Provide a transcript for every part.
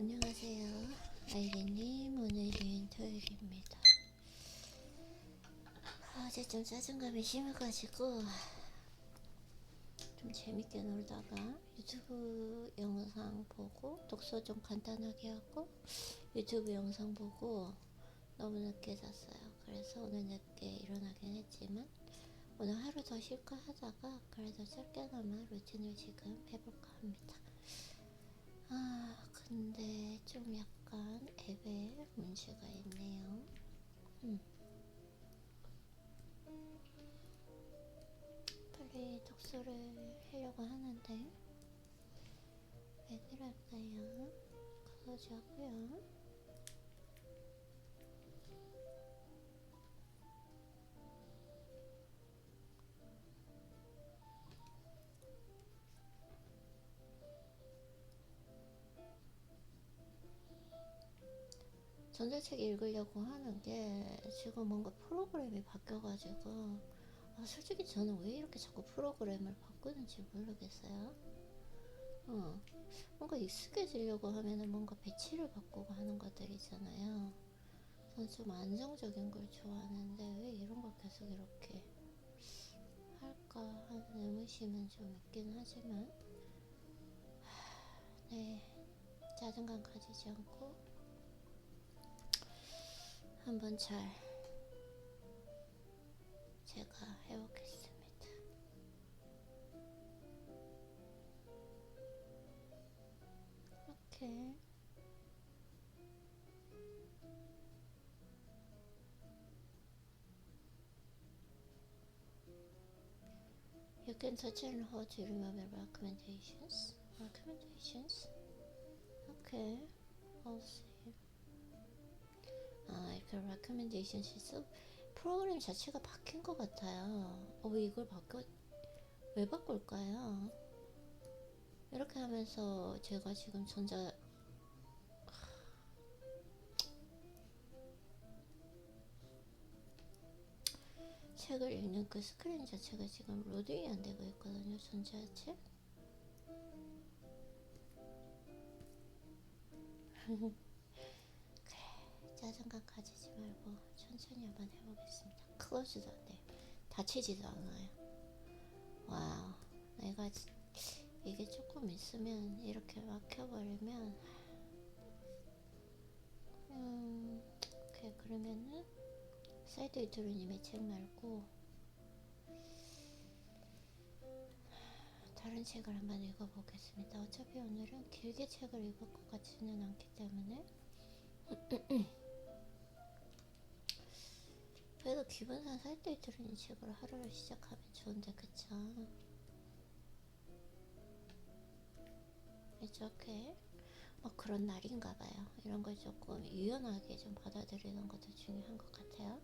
안녕하세요. 아이리님, 오늘은 토요일입니다. 어제 좀 짜증감이 심해가지고 좀 재밌게 놀다가 유튜브 영상 보고 독서 좀 간단하게 하고 유튜브 영상 보고 너무 늦게 잤어요. 그래서 오늘 늦게 일어나긴 했지만 오늘 하루 더 쉴까 하다가 그래도 짧게나마 루틴을 지금 해볼까 합니다. 근데 좀 약간 앱에 문제가 있네요. 빨리 독서를 하려고 하는데 왜 그럴까요? 그거자고요. 전자책 읽으려고 하는데 지금 뭔가 프로그램이 바뀌어가지고 솔직히 저는 왜 이렇게 자꾸 프로그램을 바꾸는지 모르겠어요. 뭔가 익숙해지려고 하면은 뭔가 배치를 바꾸고 하는 것들이잖아요. 저는 좀 안정적인 걸 좋아하는데 왜 이런 걸 계속 이렇게 할까 하는 의무심은 좀 있긴 하지만 네, 짜증감 가지지 않고 한번 잘 제가 해보겠습니다. 이렇게 You can search and hold to remember recommendations. Recommendations? Okay, I'll see. 이렇게 recommendations 있어? 프로그램 자체가 바뀐 것 같아요. 왜 이걸 왜 바꿀까요? 이렇게 하면서 제가 지금 책을 읽는 그 스크린 자체가 지금 로딩이 안 되고 있거든요. 전자책. 그래, 짜증감 가지지 말고 천천히 한번 해보겠습니다. 클로즈도 안 돼요. 닫히지도 않아요. 와우, 내가 이게 조금 있으면 이렇게 막혀버리면 오케이, 그러면은 사이드 이토르님의 책 말고 다른 책을 한번 읽어보겠습니다. 어차피 오늘은 길게 책을 읽을 것 같지는 않기 때문에 그래도 기본상 사이드 이토르님 책으로 하루를 시작하면 좋은데 그쵸? 이렇게 그런 날인가봐요. 이런 걸 조금 유연하게 좀 받아들이는 것도 중요한 것 같아요.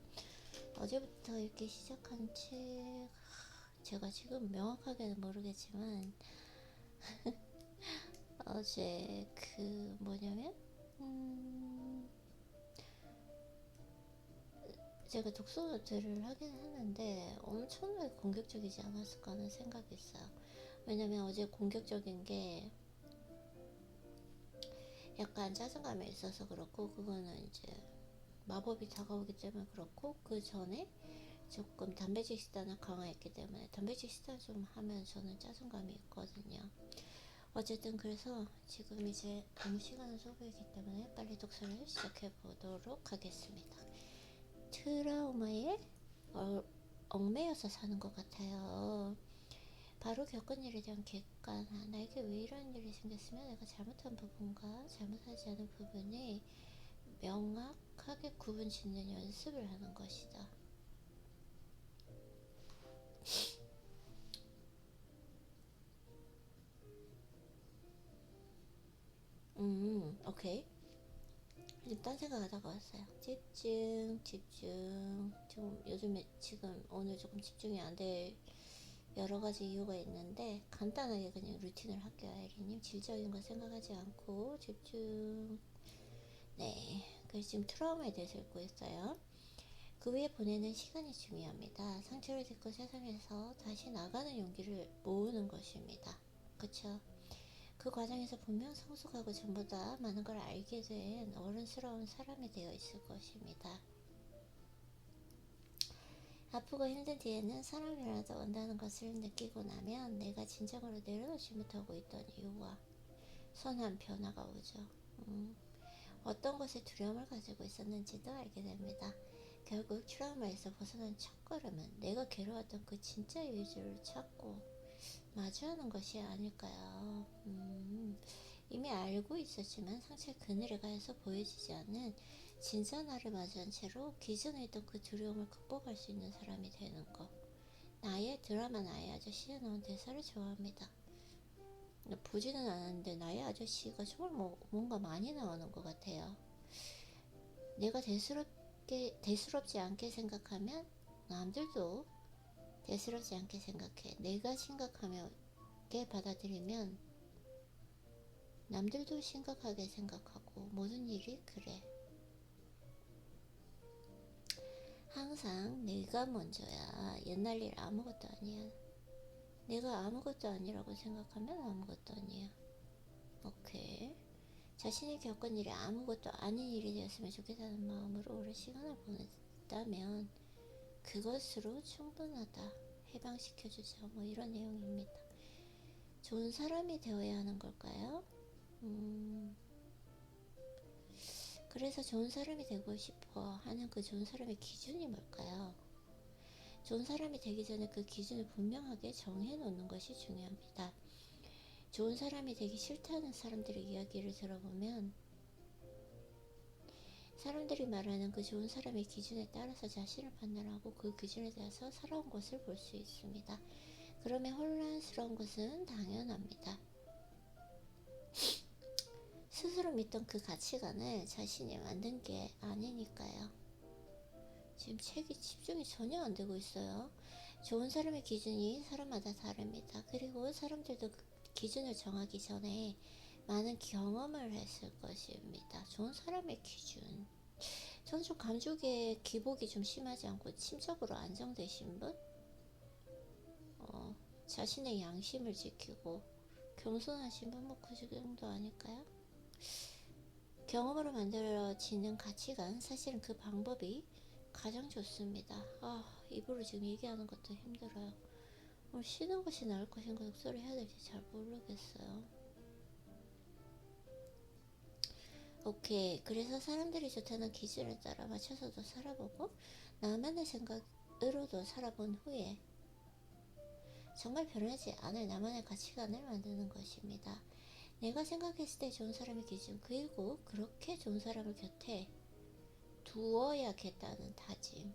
어제부터 읽기 시작한 책 제가 지금 명확하게는 모르겠지만 어제 그 뭐냐면 제가 독서 노트를 하긴 했는데 엄청나게 공격적이지 않았을까 하는 생각이 있어요. 왜냐면 어제 공격적인 게 약간 짜증감이 있어서 그렇고 그거는 이제 마법이 다가오기 때문에 그렇고 그 전에 조금 단백질 식단을 강화했기 때문에 단백질 식단 좀 하면 저는 짜증감이 있거든요. 어쨌든 그래서 지금 이제 너무 시간을 소비했기 때문에 빨리 독서를 시작해 보도록 하겠습니다. 트라우마에 얽매여서 사는 것 같아요. 바로 겪은 일에 대한 객관, 나에게 왜 이런 일이 생겼으면 내가 잘못한 부분과 잘못하지 않은 부분이 명확하게 구분 짓는 연습을 하는 것이다. 오케이. 지금 딴 생각하다가 왔어요. 집중. 좀 요즘에 지금 오늘 조금 집중이 안 될 여러 가지 이유가 있는데 간단하게 그냥 루틴을 할게요. 아이리님 질적인 거 생각하지 않고 집중. 네, 그래서 지금 트라우마에 대해서 읽고 있어요. 그 위에 보내는 시간이 중요합니다. 상처를 딛고 세상에서 다시 나가는 용기를 모으는 것입니다. 그쵸? 그 과정에서 분명 성숙하고 전보다 많은 걸 알게 된 어른스러운 사람이 되어 있을 것입니다. 아프고 힘든 뒤에는 사람이라도 온다는 것을 느끼고 나면 내가 진정으로 내려놓지 못하고 있던 이유와 선한 변화가 오죠. 어떤 것에 두려움을 가지고 있었는지도 알게 됩니다. 결국 트라우마에서 벗어난 첫걸음은 내가 괴로웠던 그 진짜 이유를 찾고 마주하는 것이 아닐까요? 이미 알고 있었지만 상처의 그늘에 가서 보여지지 않는 진짜 나를 마주한 채로 기존에 있던 그 두려움을 극복할 수 있는 사람이 되는 것. 나의 드라마 나의 아저씨에 나온 대사를 좋아합니다. 보지는 않았는데 나의 아저씨가 정말 뭔가 많이 나오는 것 같아요. 내가 대수롭지 않게 생각하면 남들도 대수롭지 않게 생각해. 내가 심각하게 받아들이면 남들도 심각하게 생각하고 모든 일이 그래. 항상 내가 먼저야. 옛날 일 아무것도 아니야. 내가 아무것도 아니라고 생각하면 아무것도 아니야. 오케이. 자신이 겪은 일이 아무것도 아닌 일이 되었으면 좋겠다는 마음으로 오랜 시간을 보냈다면 그것으로 충분하다. 해방시켜주죠. 뭐 이런 내용입니다. 좋은 사람이 되어야 하는 걸까요? 그래서 좋은 사람이 되고 싶어 하는 그 좋은 사람의 기준이 뭘까요? 좋은 사람이 되기 전에 그 기준을 분명하게 정해놓는 것이 중요합니다. 좋은 사람이 되기 싫다는 사람들의 이야기를 들어보면 사람들이 말하는 그 좋은 사람의 기준에 따라서 자신을 판단하고 그 기준에 대해서 살아온 것을 볼 수 있습니다. 그러면 혼란스러운 것은 당연합니다. 스스로 믿던 그 가치관을 자신이 만든 게 아니니까요. 지금 책이 집중이 전혀 안 되고 있어요. 좋은 사람의 기준이 사람마다 다릅니다. 그리고 사람들도 그 기준을 정하기 전에 많은 경험을 했을 것입니다. 좋은 사람의 기준. 저는 좀 감정의 기복이 좀 심하지 않고 심적으로 안정되신 분? 자신의 양심을 지키고 겸손하신 분? 뭐 그 정도 아닐까요? 경험으로 만들어지는 가치관, 사실은 그 방법이 가장 좋습니다. 입으로 지금 얘기하는 것도 힘들어요. 오늘 쉬는 것이 나을 것인가 독서를 해야 될지 잘 모르겠어요. 오케이. 그래서 사람들이 좋다는 기준을 따라 맞춰서도 살아보고 나만의 생각으로도 살아본 후에 정말 변하지 않을 나만의 가치관을 만드는 것입니다. 내가 생각했을 때 좋은 사람의 기준, 그리고 그렇게 좋은 사람을 곁에 두어야겠다는 다짐.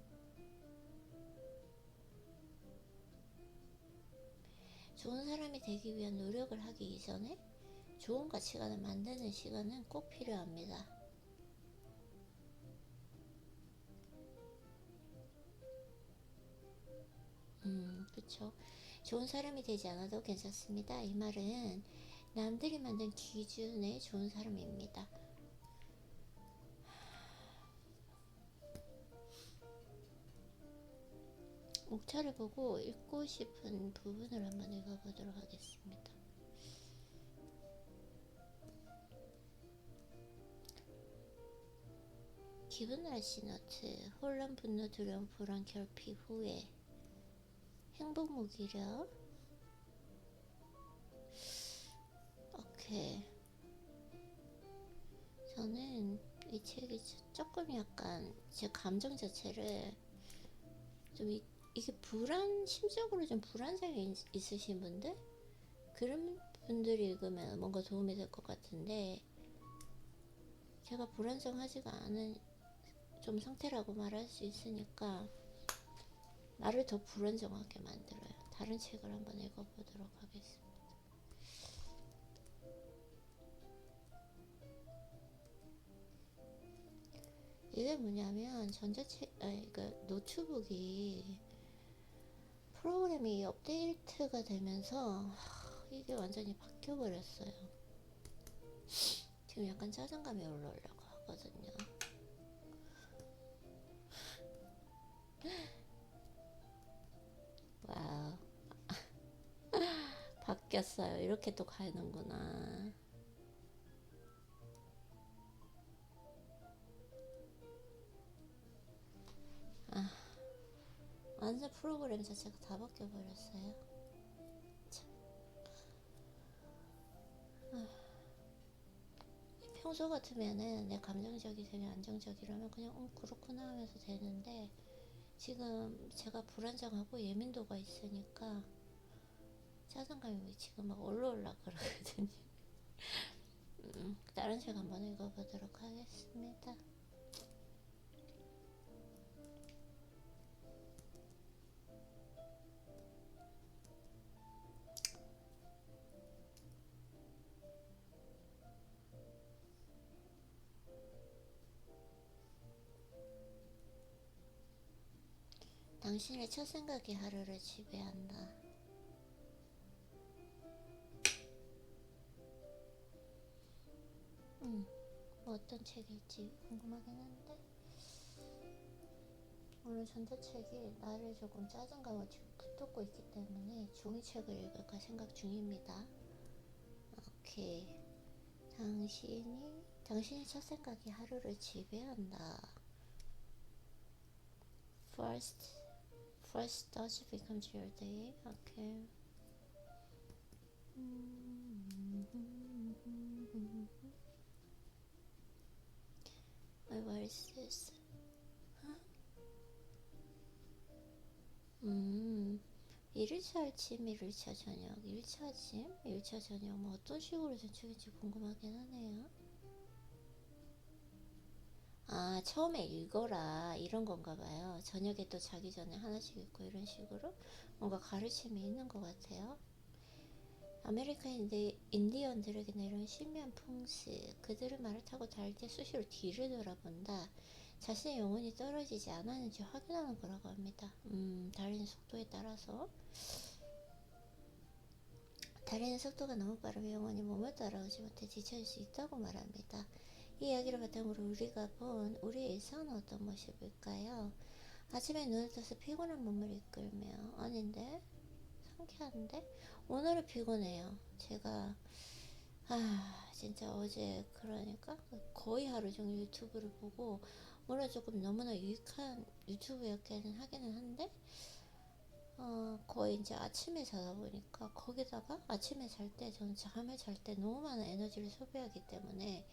좋은 사람이 되기 위한 노력을 하기 이전에 좋은 가치관을 만드는 시간은 꼭 필요합니다. 그쵸. 좋은 사람이 되지 않아도 괜찮습니다. 이 말은 남들이 만든 기준의 좋은 사람입니다. 목차를 보고 읽고 싶은 부분을 한번 읽어보도록 하겠습니다. 기분 날씨 노트. 혼란, 분노, 두려움, 불안, 결핍, 후회, 행복, 무기력. 오케이. 저는 이 책이 조금 약간 제 감정 자체를 좀 이게 심적으로 좀 불안장애 있으신 분들? 그런 분들이 읽으면 뭔가 도움이 될 것 같은데, 제가 불안정하지가 않은 좀 상태라고 말할 수 있으니까 나를 더 불안정하게 만들어요. 다른 책을 한번 읽어보도록 하겠습니다. 이게 뭐냐면 노트북이 프로그램이 업데이트가 되면서 이게 완전히 바뀌어버렸어요. 지금 약간 짜증감이 올라오려고 하거든요. 와우. 바뀌었어요. 이렇게 또 가는구나. 아, 완전 프로그램 자체가 다 바뀌어버렸어요. 참. 평소 같으면은 내 감정적이 되게 안정적이라면 그냥 그렇구나 하면서 되는데 지금 제가 불안정하고 예민도가 있으니까 짜증감이 지금 막 올라올라 그러거든요. 다른 책 한번 읽어보도록 하겠습니다. 당신의 첫 생각이 하루를 지배한다. 뭐 어떤 책일지 궁금하긴 한데 오늘 전자책이 나를 조금 짜증감을 붙잡고 있기 때문에 종이책을 읽을까 생각 중입니다. 오케이. 당신의 첫 생각이 하루를 지배한다. First thought becomes your day. Okay. What is this? 음, 1일차 아침, 1일차 저녁, 1차 아침, 1차 저녁 뭐 어떤 식으로 전축인지 궁금하긴 하네요. 아, 처음에 읽어라 이런 건가 봐요. 저녁에 또 자기 전에 하나씩 읽고 이런 식으로 뭔가 가르침이 있는 것 같아요. 아메리카 인디언들에게는 이런 신비한 풍습, 그들은 말을 타고 달 때 수시로 뒤를 돌아본다. 자신의 영혼이 떨어지지 않았는지 확인하는 거라고 합니다. 달리는 속도에 따라서 달리는 속도가 너무 빠르면 영혼이 몸을 따라오지 못해 지쳐질 수 있다고 말합니다. 이 이야기를 바탕으로 우리가 본 우리의 일상은 어떤 모습일까요? 아침에 눈을 떠서 피곤한 몸을 이끌며 아닌데? 상쾌한데? 오늘은 피곤해요. 제가 진짜 어제 그러니까 거의 하루 종일 유튜브를 보고 오늘 조금 너무나 유익한 유튜브였기는 하기는 한데 거의 이제 아침에 자다 보니까 거기다가 아침에 잘 때 저는 잠을 잘 때 너무 많은 에너지를 소비하기 때문에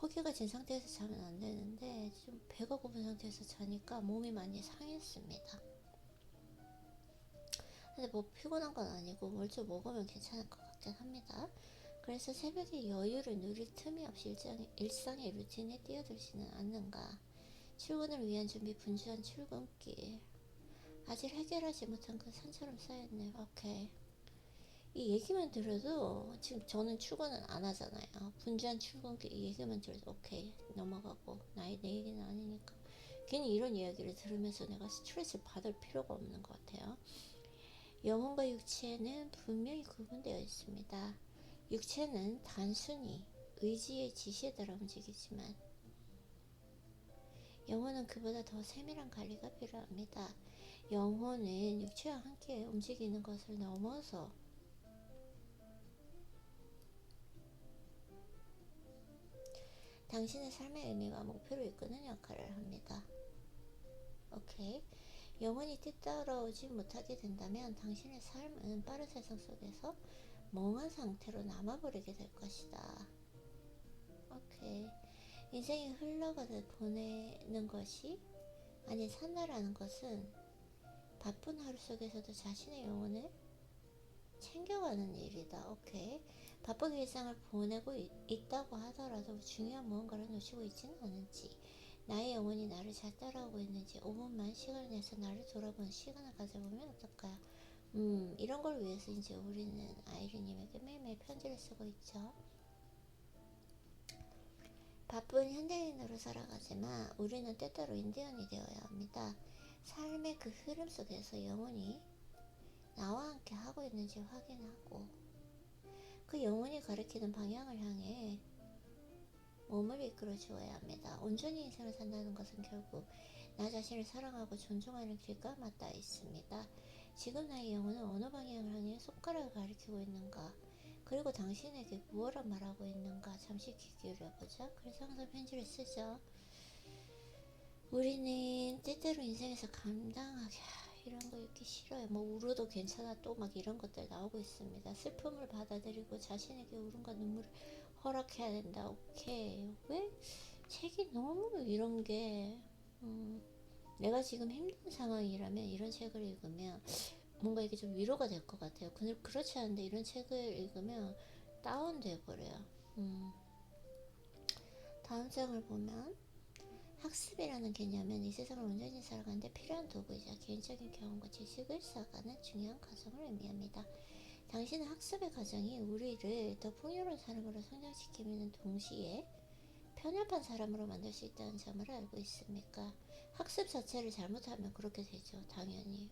허기가 진 상태에서 자면 안 되는데 좀 배가 고픈 상태에서 자니까 몸이 많이 상했습니다. 근데 뭐 피곤한 건 아니고 뭘 좀 먹으면 괜찮을 것 같긴 합니다. 그래서 새벽에 여유를 누릴 틈이 없이 일상의 루틴에 뛰어들지는 않는가. 출근을 위한 준비 분주한 출근길. 아직 해결하지 못한 그 산처럼 쌓였네요. 오케이. 이 얘기만 들어도 지금 저는 출근은 안 하잖아요. 분주한 출근길 이 얘기만 들어도 오케이 넘어가고 내 얘기는 아니니까 괜히 이런 이야기를 들으면서 내가 스트레스를 받을 필요가 없는 것 같아요. 영혼과 육체는 분명히 구분되어 있습니다. 육체는 단순히 의지의 지시에 따라 움직이지만 영혼은 그보다 더 세밀한 관리가 필요합니다. 영혼은 육체와 함께 움직이는 것을 넘어서 당신의 삶의 의미와 목표를 이끄는 역할을 합니다. 오케이. 영혼이 뒤따라오지 못하게 된다면 당신의 삶은 빠른 세상 속에서 멍한 상태로 남아버리게 될 것이다. 오케이. 인생이 흘러가듯 보내는 것이 아닌 산다라는 것은 바쁜 하루 속에서도 자신의 영혼을 챙겨가는 일이다. 오케이. 바쁜 일상을 보내고 있다고 하더라도 중요한 무언가를 놓치고 있지는 않은지 나의 영혼이 나를 잘 따라오고 있는지 5분만 시간을 내서 나를 돌아보는 시간을 가져보면 어떨까요? 이런 걸 위해서 이제 우리는 아이리님에게 매일매일 편지를 쓰고 있죠. 바쁜 현대인으로 살아가지만 우리는 때때로 인디언이 되어야 합니다. 삶의 그 흐름 속에서 영혼이 나와 함께 하고 있는지 확인하고 그 영혼이 가리키는 방향을 향해 몸을 이끌어 주어야 합니다. 온전히 인생을 산다는 것은 결국 나 자신을 사랑하고 존중하는 길과 맞닿아 있습니다. 지금 나의 영혼은 어느 방향을 향해 손가락을 가리키고 있는가? 그리고 당신에게 무엇을 말하고 있는가? 잠시 귀 기울여보자. 그래서 항상 편지를 쓰죠. 우리는 때때로 인생에서 감당하게 이런 거 읽기 싫어요. 뭐 울어도 괜찮아 또 막 이런 것들 나오고 있습니다. 슬픔을 받아들이고 자신에게 울음과 눈물을 허락해야 된다. 오케이. 왜 책이 너무 이런 게 내가 지금 힘든 상황이라면 이런 책을 읽으면 뭔가 이게 좀 위로가 될 것 같아요. 근데 그렇지 않은데 이런 책을 읽으면 다운돼 버려요. 다음 장을 보면 학습이라는 개념은 이 세상을 온전히 살아가는데 필요한 도구이자 개인적인 경험과 지식을 쌓아가는 중요한 과정을 의미합니다. 당신은 학습의 과정이 우리를 더 풍요로운 사람으로 성장시키는 동시에 편협한 사람으로 만들 수 있다는 점을 알고 있습니까? 학습 자체를 잘못하면 그렇게 되죠. 당연히.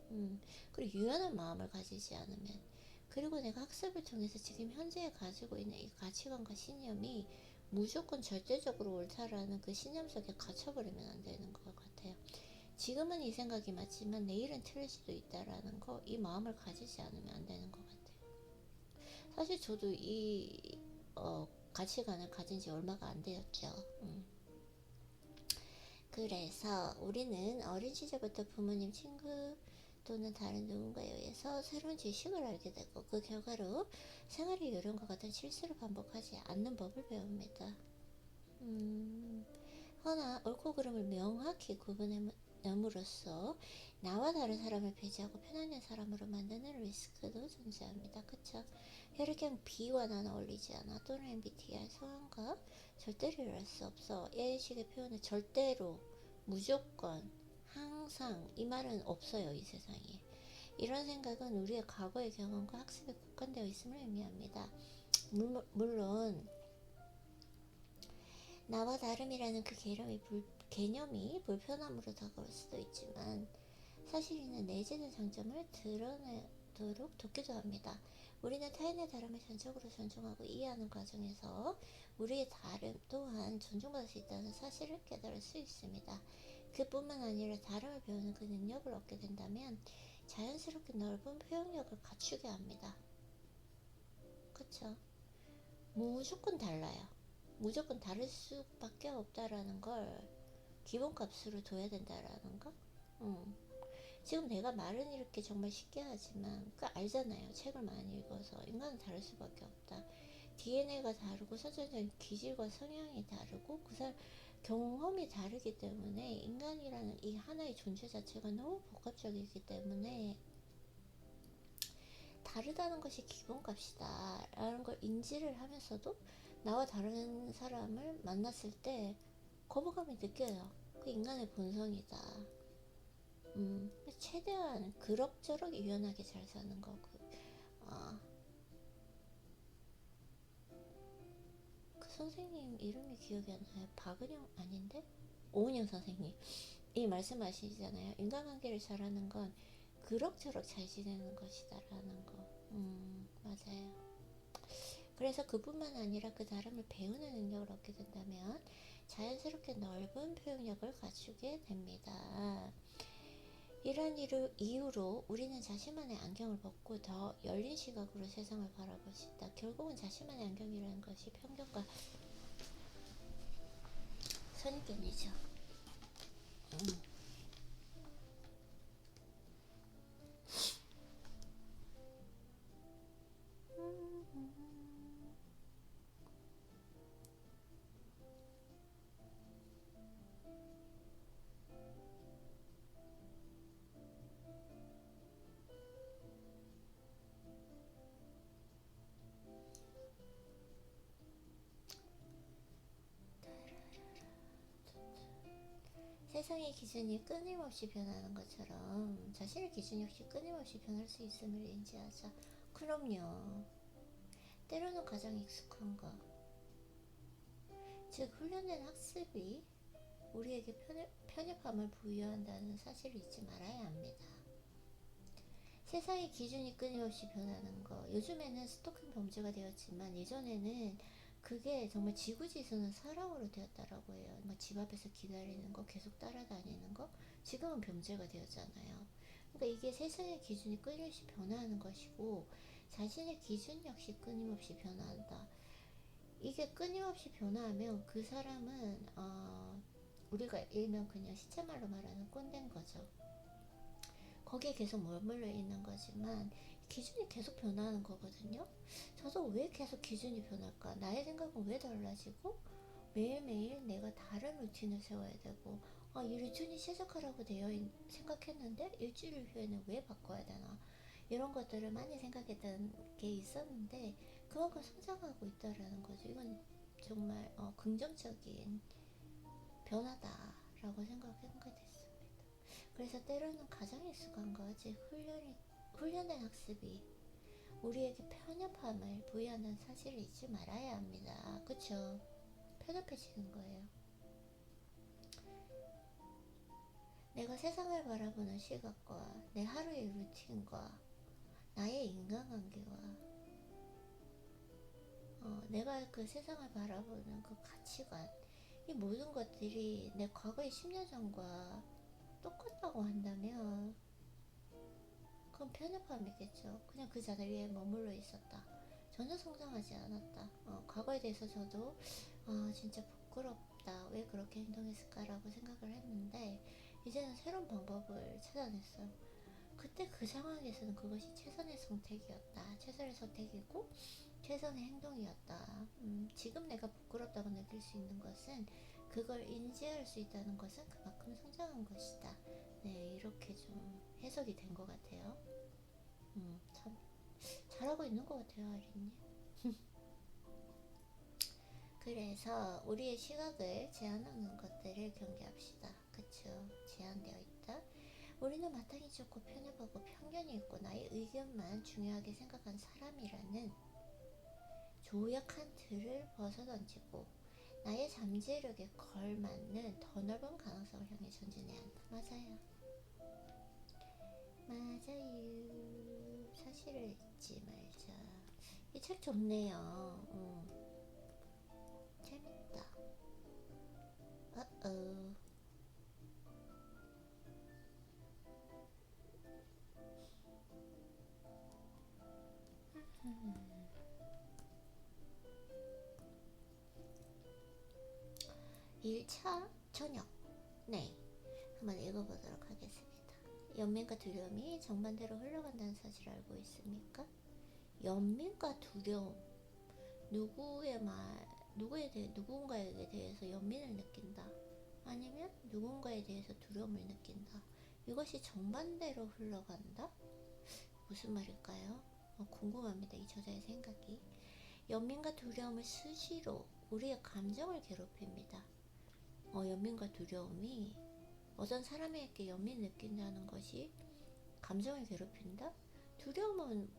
그리고 유연한 마음을 가지지 않으면. 그리고 내가 학습을 통해서 지금 현재 가지고 있는 이 가치관과 신념이 무조건 절대적으로 옳다라는 그 신념 속에 갇혀버리면 안 되는 것 같아요. 지금은 이 생각이 맞지만 내일은 틀릴 수도 있다라는 거, 이 마음을 가지지 않으면 안 되는 것 같아요. 사실 저도 이 가치관을 가진 지 얼마가 안 되었죠. 그래서 우리는 어린 시절부터 부모님, 친구 또는 다른 누군가에 의해서 새로운 지식을 알게 되고 그 결과로 생활의 요령과 같은 실수를 반복하지 않는 법을 배웁니다. 허나 옳고 그름을 명확히 구분함으로써 나와 다른 사람을 배제하고 편안한 사람으로 만드는 리스크도 존재합니다. 그쵸? 혈액형 B와 난 어울리지 않아 또는 MBTI 성향과 절대로 이럴 수 없어. A식의 표현은 절대로, 무조건, 항상 이 말은 없어요. 이 세상에. 이런 생각은 우리의 과거의 경험과 학습에 국한되어 있음을 의미합니다. 물론 나와 다름이라는 그 개념이 불편함으로 다가올 수도 있지만 사실은 내재된 장점을 드러내도록 돕기도 합니다. 우리는 타인의 다름을 전적으로 존중하고 이해하는 과정에서 우리의 다름 또한 존중받을 수 있다는 사실을 깨달을 수 있습니다. 그뿐만 아니라 다름을 배우는 그 능력을 얻게 된다면 자연스럽게 넓은 표현력을 갖추게 합니다. 그쵸? 무조건 달라요. 무조건 다를 수밖에 없다라는 걸 기본값으로 둬야 된다라는 거. 지금 내가 말은 이렇게 정말 쉽게 하지만 알잖아요. 책을 많이 읽어서 인간은 다를 수밖에 없다. DNA가 다르고 선천적인 기질과 성향이 다르고 그 사람 경험이 다르기 때문에 인간이라는 이 하나의 존재 자체가 너무 복합적이기 때문에 다르다는 것이 기본값이다 라는 걸 인지를 하면서도 나와 다른 사람을 만났을 때 거부감이 느껴요. 그 인간의 본성이다. 최대한 그럭저럭 유연하게 잘 사는 거고. 그 선생님 이름이 기억이 안 나요. 박은영 아닌데? 오은영 선생님. 이 말씀하시잖아요. 인간관계를 잘하는 건 그럭저럭 잘 지내는 것이다라는 거. 맞아요. 그래서 그뿐만 아니라 그 다름을 배우는 능력을 얻게 된다면 자연스럽게 넓은 표현력을 갖추게 됩니다. 이런 이유로 우리는 자신만의 안경을 벗고 더 열린 시각으로 세상을 바라볼 수 있다. 결국은 자신만의 안경이라는 것이 편견과 선입견이죠. 세상의 기준이 끊임없이 변하는 것처럼 자신의 기준 역시 끊임없이 변할 수 있음을 인지하자. 그럼요. 때로는 가장 익숙한 것, 즉 훈련된 학습이 우리에게 편협함을 부여한다는 사실을 잊지 말아야 합니다. 세상의 기준이 끊임없이 변하는 거. 요즘에는 스토킹 범죄가 되었지만 예전에는 그게 정말 지구지수는 사랑으로 되었다라고 해요. 막 집 앞에서 기다리는 거, 계속 따라다니는 거. 지금은 범죄가 되었잖아요. 그러니까 이게 세상의 기준이 끊임없이 변화하는 것이고 자신의 기준 역시 끊임없이 변화한다. 이게 끊임없이 변화하면 그 사람은 우리가 일명 그냥 시체말로 말하는 꼰대인 거죠. 거기에 계속 머물러 있는 거지만 기준이 계속 변하는 거거든요. 저도 왜 계속 기준이 변할까? 나의 생각은 왜 달라지고 매일매일 내가 다른 루틴을 세워야 되고 이 루틴이 시작하라고 생각했는데 일주일 후에는 왜 바꿔야 되나? 이런 것들을 많이 생각했던 게 있었는데 그만큼 성장하고 있다라는 거죠. 이건 정말 긍정적인 변화다라고 생각하게 됐습니다. 그래서 때로는 가장 익숙한 거지 훈련된 학습이 우리에게 편협함을 부여하는 사실을 잊지 말아야 합니다. 그쵸? 편협해지는 거예요. 내가 세상을 바라보는 시각과 내 하루의 루틴과 나의 인간관계와 내가 그 세상을 바라보는 그 가치관 이 모든 것들이 내 과거의 10년 전과 똑같다고 한다면 그건 편협함이겠죠. 그냥 그 자리에 머물러 있었다. 전혀 성장하지 않았다. 과거에 대해서 저도 진짜 부끄럽다. 왜 그렇게 행동했을까라고 생각을 했는데 이제는 새로운 방법을 찾아냈어요. 그때 그 상황에서는 그것이 최선의 선택이었다. 최선의 선택이고 최선의 행동이었다. 지금 내가 부끄럽다고 느낄 수 있는 것은 그걸 인지할 수 있다는 것은 그만큼 성장한 것이다. 네, 이렇게 좀 해석이 된 것 같아요. 참 잘하고 있는 것 같아요, 아린님. 그래서 우리의 시각을 제한하는 것들을 경계합시다. 그쵸? 제한되어 있다. 우리는 마땅히 좋고 편협하고 편견이 있고 나의 의견만 중요하게 생각한 사람이라는 조약한 틀을 벗어던지고 나의 잠재력에 걸맞는 더 넓은 가능성을 향해 전진해야 한다. 맞아요. 맞아요. 사실을 잊지 말자. 이 책 좋네요. 재밌다. 어어. 1차 저녁. 네. 한번 읽어보도록 하겠습니다. 연민과 두려움이 정반대로 흘러간다는 사실을 알고 있습니까? 연민과 두려움. 누군가에 대해서 연민을 느낀다. 아니면 누군가에 대해서 두려움을 느낀다. 이것이 정반대로 흘러간다? 무슨 말일까요? 궁금합니다. 이 저자의 생각이. 연민과 두려움을 수시로 우리의 감정을 괴롭힙니다. 연민과 두려움이 어떤 사람에게 연민 느낀다는 것이 감정을 괴롭힌다? 두려움은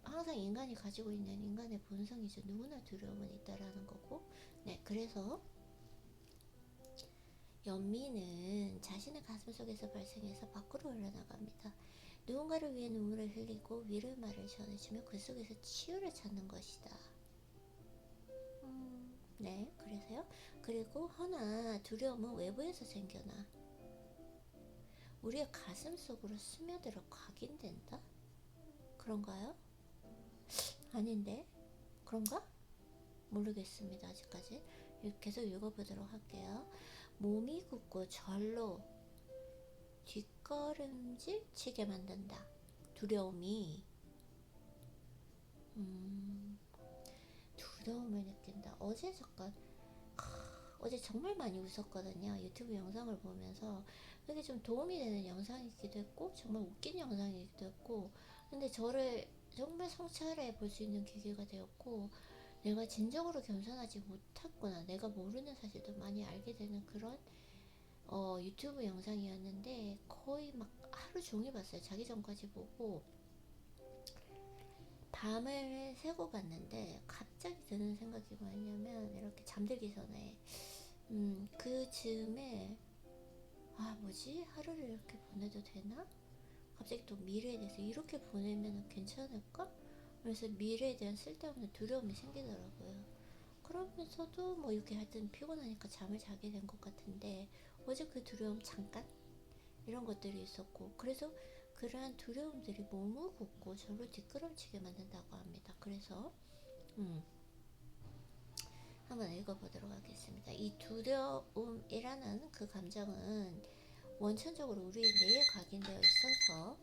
항상 인간이 가지고 있는 인간의 본성이죠. 누구나 두려움은 있다라는 거고. 네, 그래서 연민은 자신의 가슴 속에서 발생해서 밖으로 흘러나갑니다. 누군가를 위해 눈물을 흘리고 위로의 말을 전해주며 그 속에서 치유를 찾는 것이다. 네, 그래서요. 그리고 허나 두려움은 외부에서 생겨나 우리의 가슴 속으로 스며들어 각인된다? 그런가요? 아닌데? 그런가? 모르겠습니다. 아직까지. 계속 읽어보도록 할게요. 몸이 굳고 절로 뒷걸음질 치게 만든다. 두려움이 두려움을 느낀다. 어제 정말 많이 웃었거든요. 유튜브 영상을 보면서 그게 좀 도움이 되는 영상이기도 했고 정말 웃긴 영상이기도 했고 근데 저를 정말 성찰해 볼 수 있는 계기가 되었고 내가 진정으로 겸손하지 못했구나. 내가 모르는 사실도 많이 알게 되는 그런 유튜브 영상이었는데 거의 막 하루 종일 봤어요. 자기 전까지 보고 밤을 새고 봤는데 갑자기 드는 생각이 뭐였냐면 이렇게 잠들기 전에 그 즈음에 뭐지? 하루를 이렇게 보내도 되나? 갑자기 또 미래에 대해서 이렇게 보내면 괜찮을까? 그래서 미래에 대한 쓸데없는 두려움이 생기더라고요. 그러면서도 뭐 이렇게 하여튼 피곤하니까 잠을 자게 된 것 같은데 어제 그 두려움 잠깐 이런 것들이 있었고 그래서 그 그러한 두려움들이 몸을 굳고 저를 뒷걸음치게 만든다고 합니다. 그래서 한번 읽어보도록 하겠습니다. 이 두려움이라는 그 감정은 원천적으로 우리의 뇌에 각인되어 있어서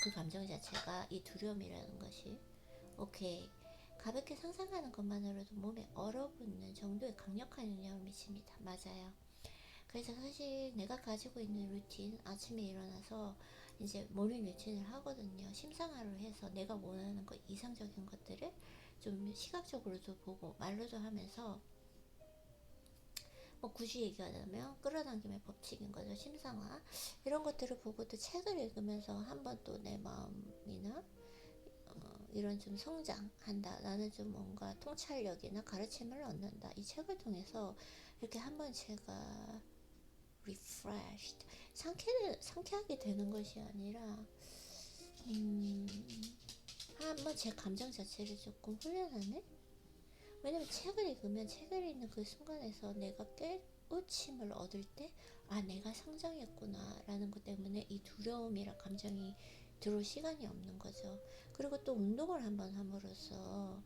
그 감정 자체가 이 두려움이라는 것이 오케이 가볍게 상상하는 것만으로도 몸에 얼어붙는 정도의 강력한 영향을 미칩니다. 맞아요. 그래서 사실 내가 가지고 있는 루틴 아침에 일어나서 이제 모닝 루틴을 하거든요. 심상화를 해서 내가 원하는 것 이상적인 것들을 좀 시각적으로도 보고 말로도 하면서 뭐 굳이 얘기하자면 끌어당김의 법칙인 거죠. 심상화 이런 것들을 보고 또 책을 읽으면서 한번 또 내 마음이나 이런 좀 성장한다. 나는 좀 뭔가 통찰력이나 가르침을 얻는다. 이 책을 통해서 이렇게 한번 제가 refreshed 상쾌하게 되는 것이 아니라 한번 제 감정 자체를 조금 훈련하는. 왜냐면 책을 읽으면 책을 읽는 그 순간에서 내가 깨우침을 얻을 때 내가 성장했구나 라는 것 때문에 이 두려움이란 감정이 들어올 시간이 없는 거죠. 그리고 또 운동을 한번 함으로써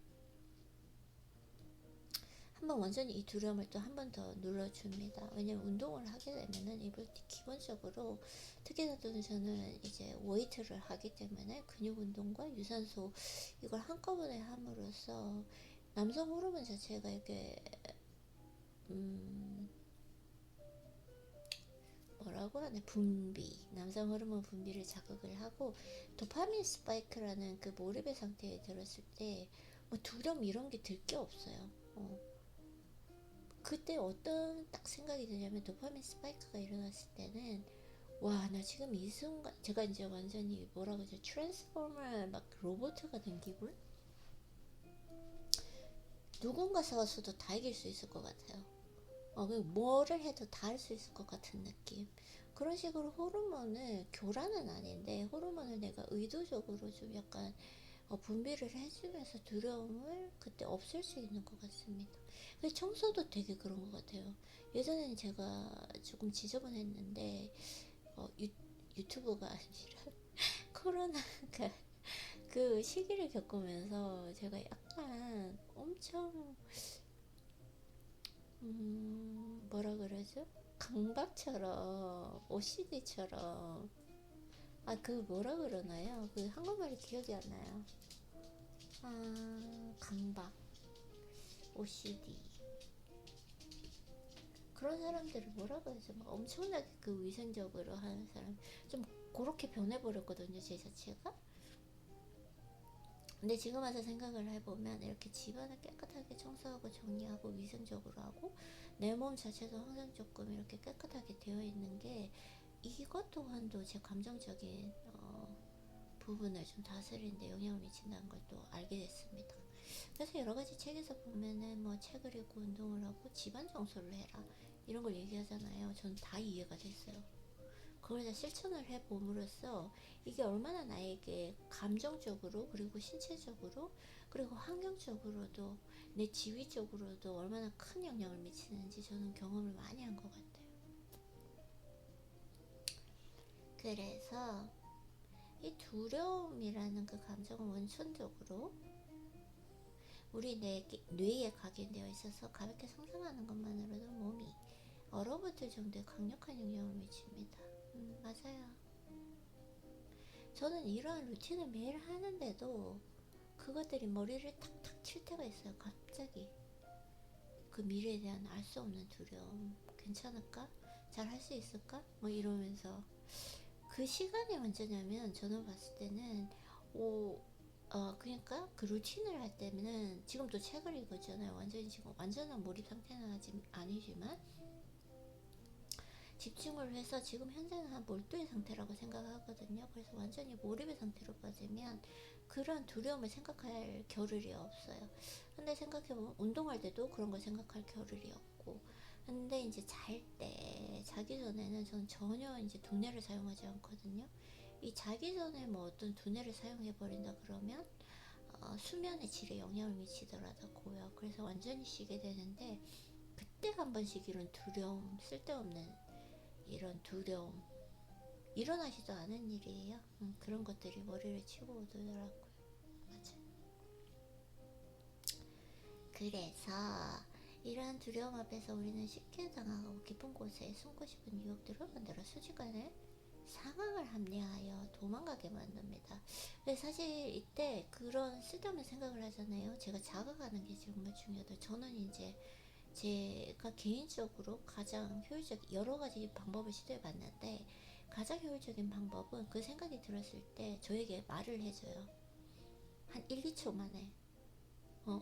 한번 완전히 이 두려움을 또 한 번 더 눌러줍니다. 왜냐면 운동을 하게 되면은 이걸 기본적으로 특히나 또 저는 이제 웨이트를 하기 때문에 근육 운동과 유산소 이걸 한꺼번에 함으로써 남성 호르몬 자체가 이렇게 뭐라고 하네 남성 호르몬 분비를 자극을 하고 도파민 스파이크라는 그 몰입의 상태에 들었을 때 뭐 두려움 이런 게 들 게 없어요. 그때 어떤 딱 생각이 드냐면 도파민 스파이크가 일어났을 때는 와 나 지금 이 순간 제가 이제 완전히 뭐라고 하죠 트랜스포머 막 로봇가 된 기분. 누군가 싸웠어도 다 이길 수 있을 것 같아요. 뭐를 해도 다 할 수 있을 것 같은 느낌. 그런 식으로 호르몬을 교란은 아닌데 호르몬을 내가 의도적으로 좀 약간 분비를 해주면서 두려움을 그때 없앨 수 있는 것 같습니다. 근데 청소도 되게 그런 것 같아요. 예전에는 제가 조금 지저분했는데 유튜브가 아니라 코로나가 그 시기를 겪으면서 제가 약간 엄청 뭐라 그러죠? 강박처럼 OCD처럼 그 뭐라 그러나요? 그 한국말이 기억이 안 나요. 강박 OCD 그런 사람들을 뭐라고 하죠? 막 엄청나게 그 위생적으로 하는 사람 좀 그렇게 변해버렸거든요 제 자체가. 근데 지금 와서 생각을 해보면 이렇게 집안을 깨끗하게 청소하고 정리하고 위생적으로 하고 내 몸 자체도 항상 조금 이렇게 깨끗하게 되어 있는 게 이것 또한도 제 감정적인 부분을 좀 다스리는데 영향을 미친다는 걸 또 알게 됐습니다. 그래서 여러 가지 책에서 보면은 뭐 책을 읽고 운동을 하고 집안 청소를 해라 이런 걸 얘기하잖아요. 전 다 이해가 됐어요. 그걸 다 실천을 해봄으로써 이게 얼마나 나에게 감정적으로 그리고 신체적으로 그리고 환경적으로도 내 지위적으로도 얼마나 큰 영향을 미치는지 저는 경험을 많이 한 것 같아요. 그래서 이 두려움이라는 그 감정은 원천적으로 우리 뇌에 각인되어 있어서 가볍게 상상하는 것만으로도 몸이 얼어붙을 정도의 강력한 영향을 미칩니다. 맞아요. 저는 이러한 루틴을 매일 하는데도 그것들이 머리를 탁탁 칠 때가 있어요. 갑자기 그 미래에 대한 알 수 없는 두려움. 괜찮을까? 잘 할 수 있을까? 뭐 이러면서 그 시간이 언제냐면 저는 봤을 때는 그러니까 그 루틴을 할 때는 지금 또 책을 읽었잖아요. 완전히 지금 완전한 몰입 상태는 아니지만 집중을 해서 지금 현재는 한 몰두의 상태라고 생각하거든요. 그래서 완전히 몰입의 상태로 빠지면 그런 두려움을 생각할 겨를이 없어요. 근데 생각해보면 운동할 때도 그런 걸 생각할 겨를이 없고 근데 이제 자기 전에는 전 전혀 이제 두뇌를 사용하지 않거든요. 이 자기 전에 뭐 어떤 두뇌를 사용해버린다 그러면 수면의 질에 영향을 미치더라고요. 그래서 완전히 쉬게 되는데 그때 한 번씩 이런 두려움 쓸데없는 이런 두려움 일어나지도 않은 일이에요. 그런 것들이 머리를 치고 오더라고요. 맞아. 그래서 이러한 두려움 앞에서 우리는 쉽게 당하고 깊은 곳에 숨고 싶은 유혹들을 만들어 순식간에 상황을 합리화하여 도망가게 만듭니다. 근데 사실 이때 그런 쓸데없는 생각을 하잖아요. 제가 자각하는 게 정말 중요하다. 저는 이제 제가 개인적으로 가장 효율적 여러 가지 방법을 시도해 봤는데 가장 효율적인 방법은 그 생각이 들었을 때 저에게 말을 해줘요. 한 1, 2초 만에.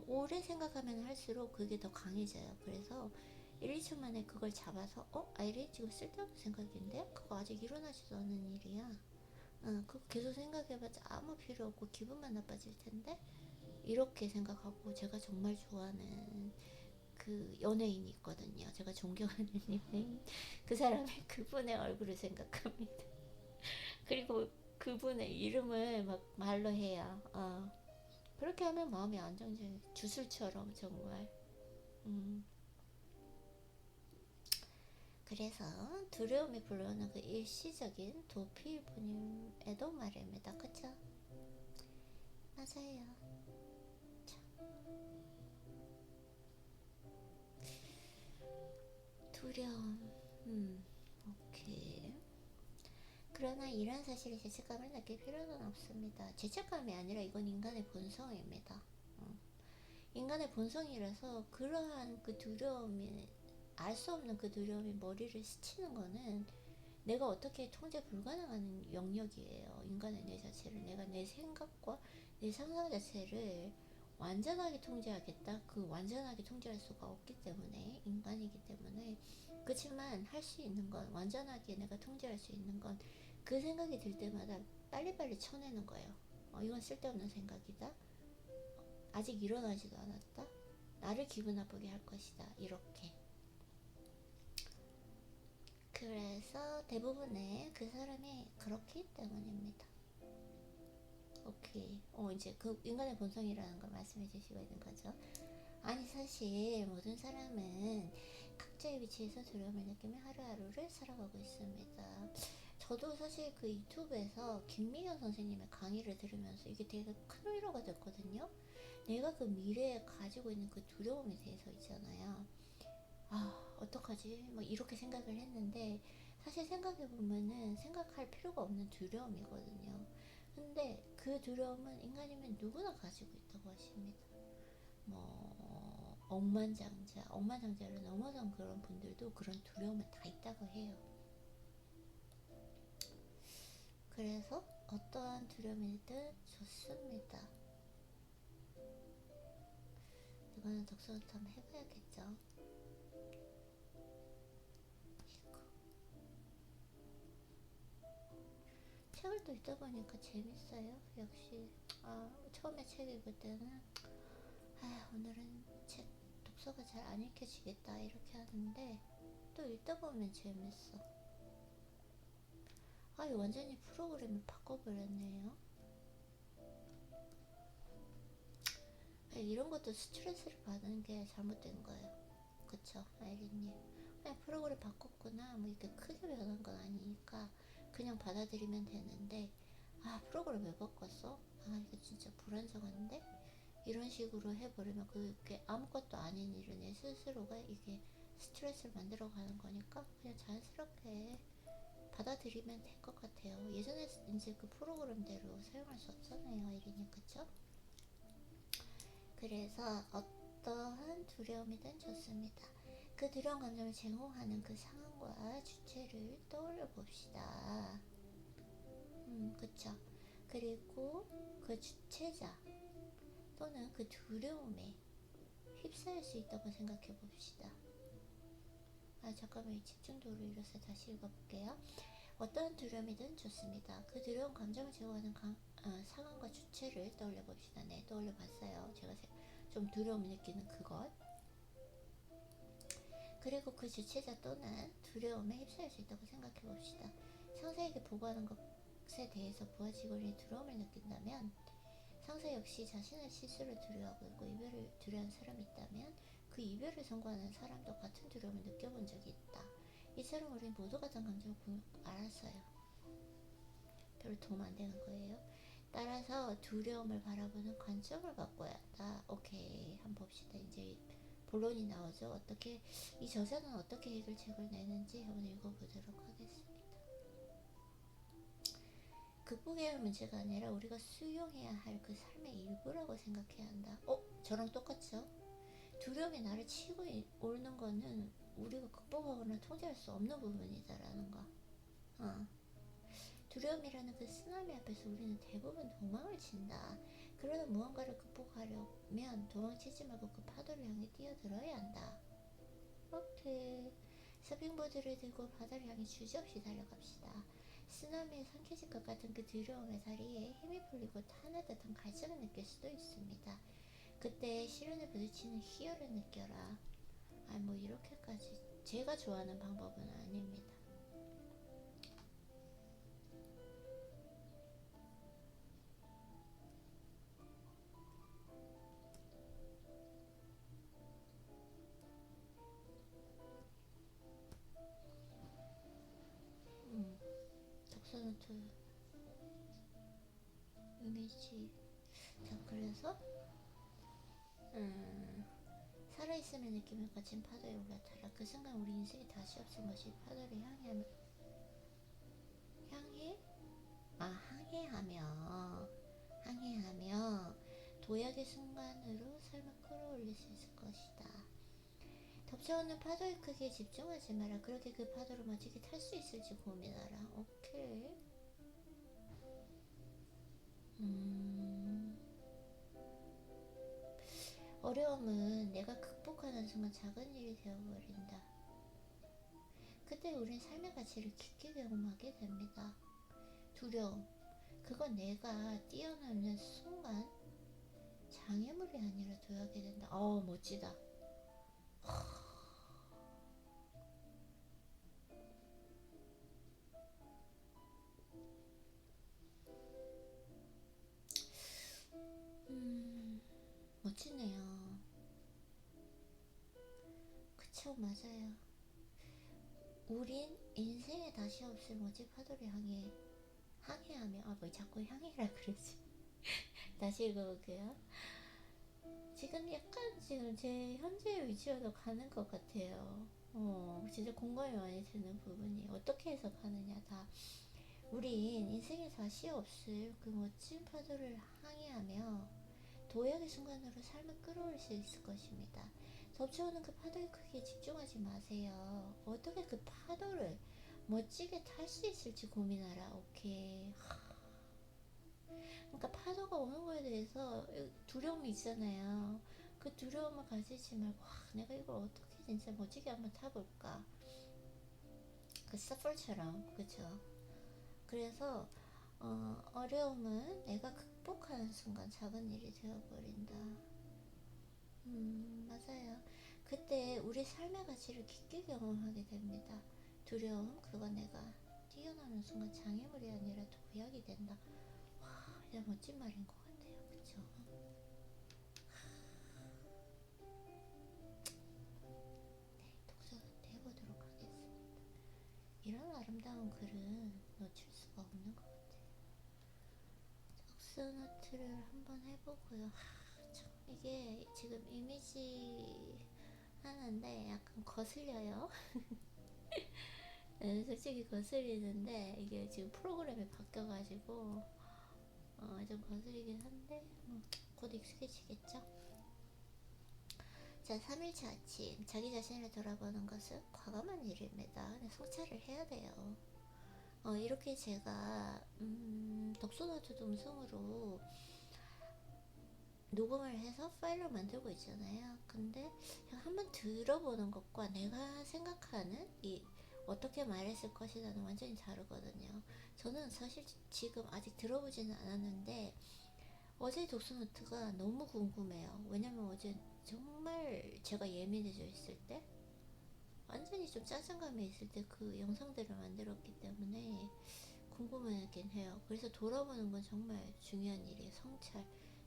오래 생각하면 할수록 그게 더 강해져요. 그래서 1, 2초 만에 그걸 잡아서 아이리 지금 쓸데없는 생각인데? 그거 아직 일어나지도 않은 일이야. 그거 계속 생각해봤자 아무 필요 없고 기분만 나빠질 텐데? 이렇게 생각하고 제가 정말 좋아하는 그 연예인이 있거든요. 제가 존경하는 연예인. 그 사람의 그분의 얼굴을 생각합니다. 그리고 그분의 이름을 막 말로 해요. 그렇게 하면 마음이 안정적이 주술처럼 정말. 그래서 두려움이 불러오는 그 일시적인 도피분임에도 말입니다. 그쵸? 맞아요. 두려움. 오케이. 그러나 이런 사실에 죄책감을 느낄 필요는 없습니다. 죄책감이 아니라 이건 인간의 본성입니다. 인간의 본성이라서 그러한 그 두려움이 알 수 없는 그 두려움이 머리를 스치는 거는 내가 어떻게 통제 불가능한 영역이에요. 인간의 뇌 자체를 내가 내 생각과 내 상상 자체를 완전하게 통제하겠다. 그 완전하게 통제할 수가 없기 때문에 인간이기 때문에 그렇지만 할 수 있는 건 완전하게 내가 통제할 수 있는 건 그 생각이 들 때마다 빨리빨리 쳐내는 거예요. 이건 쓸데없는 생각이다. 아직 일어나지도 않았다. 나를 기분 나쁘게 할 것이다. 이렇게. 그래서 대부분의 그 사람이 그렇기 때문입니다. 오케이. 이제 그 인간의 본성이라는 걸 말씀해 주시고 있는 거죠. 아니 사실 모든 사람은 각자의 위치에서 두려움을 느끼며 하루하루를 살아가고 있습니다. 저도 사실 그 유튜브에서 김미경 선생님의 강의를 들으면서 이게 되게 큰 위로가 됐거든요. 내가 그 미래에 가지고 있는 그 두려움에 대해서 있잖아요. 어떡하지? 뭐 이렇게 생각을 했는데 사실 생각해보면은 생각할 필요가 없는 두려움이거든요. 근데 그 두려움은 인간이면 누구나 가지고 있다고 하십니다. 뭐 억만장자를 넘어선 그런 분들도 그런 두려움은 다 있다고 해요. 그래서 어떠한 두려움이든 좋습니다. 이거는 독서부터 한번 해봐야겠죠. 책을 또 읽다 보니까 재밌어요. 역시 처음에 책 읽을 때는 오늘은 책 독서가 잘 안 읽혀지겠다 이렇게 하는데 또 읽다 보면 재밌어. 이거 완전히 프로그램을 바꿔버렸네요. 이런 것도 스트레스를 받는 게 잘못된 거예요. 그쵸, 아이린님? 그냥 프로그램 바꿨구나 뭐 이렇게 크게 변한 건 아니니까 그냥 받아들이면 되는데 프로그램 왜 바꿨어? 이게 진짜 불안정한데? 이런 식으로 해버리면 그게 아무것도 아닌 일을 내 스스로가 이게 스트레스를 만들어가는 거니까 그냥 자연스럽게 받아들이면 될 것 같아요. 예전에 이제 그 프로그램대로 사용할 수 없잖아요, 아이린이. 그쵸? 그래서 어떠한 두려움이든 좋습니다. 그 두려운 감정을 제공하는 그 상황과 주체를 떠올려 봅시다. 그쵸? 그리고 그 주체자 또는 그 두려움에 휩싸일 수 있다고 생각해 봅시다. 잠깐만 집중도를 잃어서 다시 읽어볼게요. 어떤 두려움이든 좋습니다. 그 두려운 감정을 제공하는 상황과 주체를 떠올려 봅시다. 네, 떠올려 봤어요. 제가 좀 두려움을 느끼는 그것. 그리고 그 주체자 또는 두려움에 휩싸일 수 있다고 생각해 봅시다. 상사에게 보고하는 것에 대해서 부하 직원이 두려움을 느낀다면 상사 역시 자신의 실수를 두려워하고 있고 이별을 두려워하는 사람이 있다면 그 이별을 선고하는 사람도 같은 두려움을 느껴본 적이 있다. 이처럼 우리 모두 같은 감정을 알았어요. 별로 도움 안 되는 거예요. 따라서 두려움을 바라보는 관점을 바꿔야 한다. 오케이, 한번 봅시다. 이제 본론이 나오죠. 어떻게 이 저자는 어떻게 해결책을 내는지 한번 읽어보도록 하겠습니다. 극복해야 할 문제가 아니라 우리가 수용해야 할 그 삶의 일부라고 생각해야 한다. 저랑 똑같죠? 두려움이 나를 치고 오르는 거는 우리가 극복하거나 통제할 수 없는 부분이다라는 거. 두려움이라는 그 쓰나미 앞에서 우리는 대부분 도망을 친다. 그러나 무언가를 극복하려면 도망치지 말고 그 파도를 향해 뛰어들어야 한다. 오케이. 서핑보드를 들고 바다를 향해 주저없이 달려갑시다. 쓰나미에 삼켜질 것 같은 그 두려움의 다리에 힘이 풀리고 타는 갈증을 느낄 수도 있습니다. 그때 시련에 부딪히는 희열을 느껴라. 뭐 이렇게까지 제가 좋아하는 방법은 아닙니다. 독서노트 이미지. 자, 그래서 살아있음을 느끼며 거친 파도에 올라타라. 그 순간 우리 인생이 다시 없을 것이 파도를 항해하며 도약의 순간으로 삶을 끌어올릴 수 있을 것이다. 덮쳐오는 파도의 크기에 집중하지 마라. 그렇게 그 파도를 멋지게 탈 수 있을지 고민하라. 오케이. 어려움은 내가 극복하는 순간 작은 일이 되어버린다. 그때 우린 삶의 가치를 깊게 경험하게 됩니다. 두려움, 그건 내가 뛰어넘는 순간 장애물이 아니라 도약이 된다. 멋지다. 멋지네요. 그쵸, 맞아요. 우린 인생에 다시 없을 멋진 파도를 향해 항해하며 뭐 자꾸 향해라 그러지. 다시 읽어볼게요. 지금 약간 제 현재 위치로도 가는 것 같아요. 진짜 공감이 많이 되는 부분이 어떻게 해서 가느냐. 다 우린 인생에 다시 없을 그 멋진 파도를 항해하며 도약의 순간으로 삶을 끌어올 수 있을 것입니다. 덮쳐오는 그 파도의 크기에 집중하지 마세요. 어떻게 그 파도를 멋지게 탈 수 있을지 고민하라. 오케이. 그러니까 파도가 오는 거에 대해서 두려움이 있잖아요. 그 두려움을 가지지 말고 내가 이걸 어떻게 진짜 멋지게 한번 타볼까. 그 서퍼처럼. 그쵸. 그래서 어려움은 내가 극복하는 순간 작은 일이 되어버린다. 맞아요. 그때 우리 삶의 가치를 깊게 경험하게 됩니다. 두려움, 그건 내가 뛰어나는 순간 장애물이 아니라 도약이 된다. 진짜 멋진 말인 것 같아요. 그쵸? 네, 독서노트 해보도록 하겠습니다. 이런 아름다운 글은 놓칠 수가 없는 것 같아요. 독서노트를 한번 해보고요. 참 이게 지금 이미지 하는데 약간 거슬려요. 솔직히 거슬리는데 이게 지금 프로그램이 바뀌어가지고 좀 거슬리긴 한데 곧 익숙해지겠죠. 자, 3일차 아침. 자기 자신을 돌아보는 것은 과감한 일입니다. 성찰을 해야 돼요. 이렇게 제가 독서노트도 음성으로 녹음을 해서 파일로 만들고 있잖아요. 근데 한번 들어보는 것과 내가 생각하는 어떻게 말했을 것이라는 완전히 다르거든요. 저는 사실 지금 아직 들어보지는 않았는데 어제 독서노트가 너무 궁금해요. 왜냐면 어제 정말 제가 예민해져 있을 때 완전히 좀 짜증감이 있을 때 그 영상들을 만들었기 때문에 궁금하긴 해요. 그래서 돌아보는 건 정말 중요한 일이에요.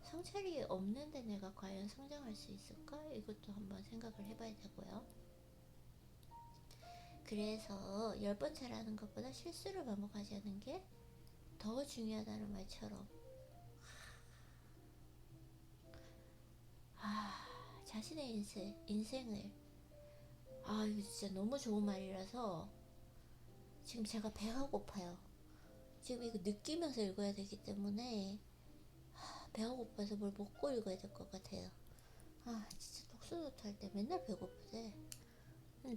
성찰이 없는데 내가 과연 성장할 수 있을까? 이것도 한번 생각을 해봐야 되고요. 그래서 10번 잘하는 것보다 실수를 반복하지 않는 게 더 중요하다는 말처럼, 자신의 인생을, 이거 진짜 너무 좋은 말이라서 지금 제가 배가 고파요. 지금 이거 느끼면서 읽어야 되기 때문에 배가 고파서 뭘 먹고 읽어야 될 것 같아요. 진짜 독서노트 할 때 맨날 배고프대.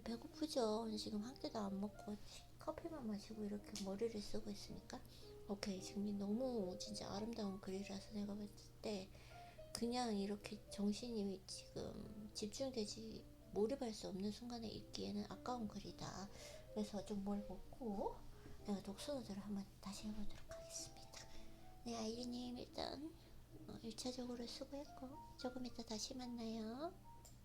배고프죠. 지금 한 끼도 안 먹고 커피만 마시고 이렇게 머리를 쓰고 있으니까. 오케이, 지금 너무 진짜 아름다운 글이라서 내가 봤을 때 그냥 이렇게 정신이 지금 집중되지, 몰입할 수 없는 순간에 읽기에는 아까운 글이다. 그래서 좀 뭘 먹고 내가 독서노트를 한번 다시 해보도록 하겠습니다. 네, 아이리님 일단 1차적으로 수고했고 조금 이따 다시 만나요.